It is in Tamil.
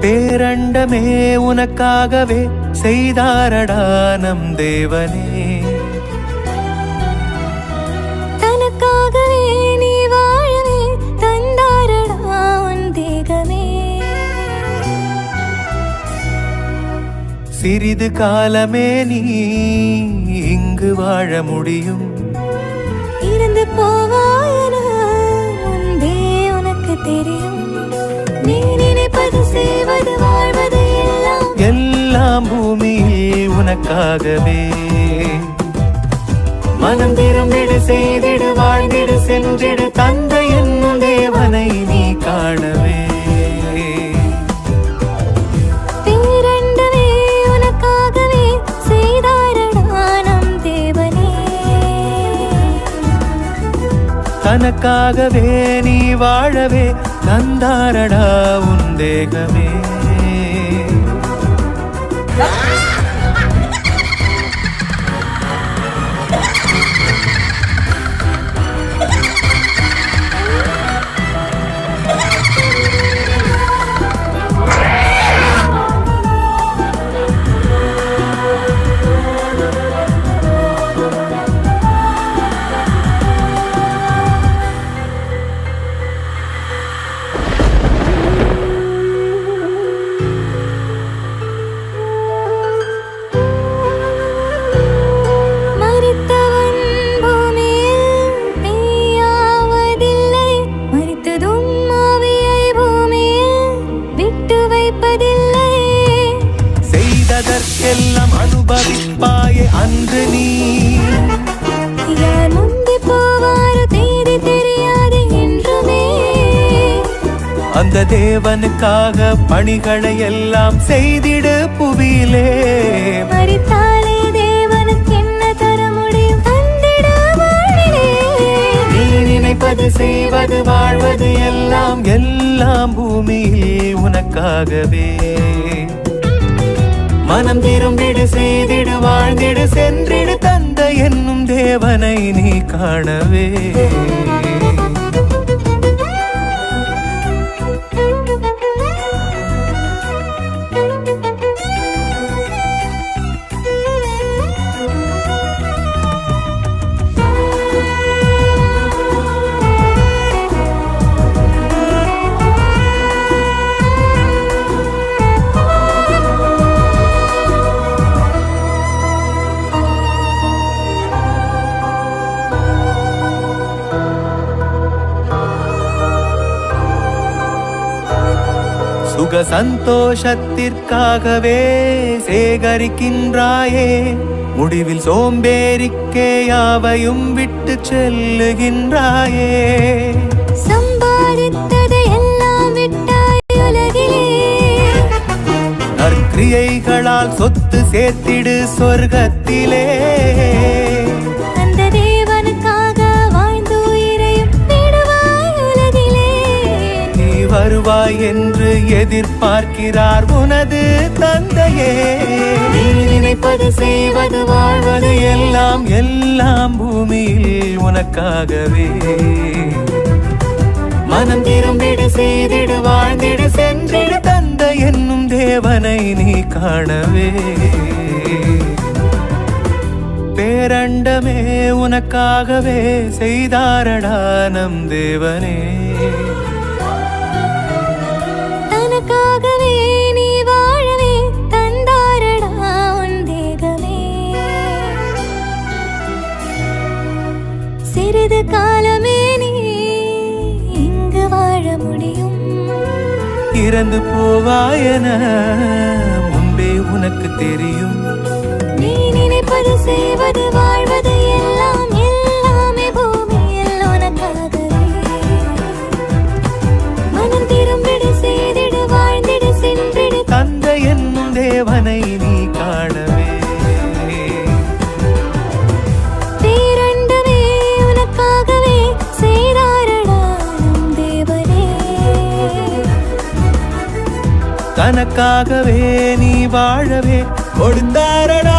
பேரண்டமே உனக்காகவே செய்தாரடா நம் தேவனே. தனக்காகவே நீ வாழவே தந்தாரடா உன் தேகமே. சிறிது காலமே நீ இங்கு வாழ முடியும். இருந்து போவாயன முன்பே உனக்கு தெரியும். நீ நினைப்பது செய்வது வாழ்வது எல்லாம் பூமியில் உனக்காகவே. மனம் திரும்பிடு செய்திடு வாழ்ந்திடு சென்றிடு தந்தை என்னும் தேவனை நீ காணவே. பேரண்டமே உனக்காகவே செய்தாரடா நம் தேவனே. தனக்காகவே நீ வாழவே தந்தாரடா உன் தேகமே. எல்லாம் அனுபவிப்பாயே அன்று நீ. யார் முந்தி போவாரோ தேதி தெரியாது என்றுமே. அந்த தேவனுக்காக பணிகளை எல்லாம் செய்திடு புவியிலே. மரித்தாலே தேவனுக்கு என்ன தர முடியும் தந்திட வாழ்விலே. நீ நினைப்பது செய்வது வாழ்வது எல்லாம் எல்லாம் பூமியில் உனக்காகவே. மனம் திரும்பிடு செய்திடு வாழ்ந்திடு சென்றிடு தந்தை என்னும் தேவனை நீ காணவே. சுக சந்தோஷத்திற்காகவே சேகரிக்கின்றாயே. முடிவில் சோம்பேறிக்கே யாவையும் விட்டு செல்லுகின்றாயே. சம்பாதித்ததை எல்லாம் விட்டாய் உலகிலே. நற்கிரியைகளால் சொத்து சேர்த்திடு சொர்க்கத்திலே. அந்த தேவனுக்காக வாழ்ந்து உயிரையும் விடுவாய் உலகிலே. நீ வருவாய் என்று எதிர்பார்க்கிறார் உனது தந்தையே. நீ நினைப்பது செய்வது வாழ்வது எல்லாம் எல்லாம் பூமியில் உனக்காகவே. மனம் திரும்பிடு செய்திடு வாழ்ந்திடு சென்றிடு தந்தை என்னும் தேவனை நீ காணவே. பேரண்டமே உனக்காகவே செய்தாரடா நம் தேவனே. தனக்காகவே நீ வாழவே தந்தாரடா உன் தேகமே. சிறிது இறந்து போவாயென முன்பே உனக்கு தெரியும். நீ நினைப்பது செய்வது வாழ்வது எல்லாம் எல்லாமே பூமியில் உனக்காகவே. மனம் திரும்பிடு செய்திடு வாழ்ந்திடு சென்றிடு தந்தை என்னும் தேவனை நீ காணவே. பேரண்டமே உனக்காகவே செய்தாரடா நம் தேவனே. தனக்காகவே நீ வாழவே கொடுத்தாரடா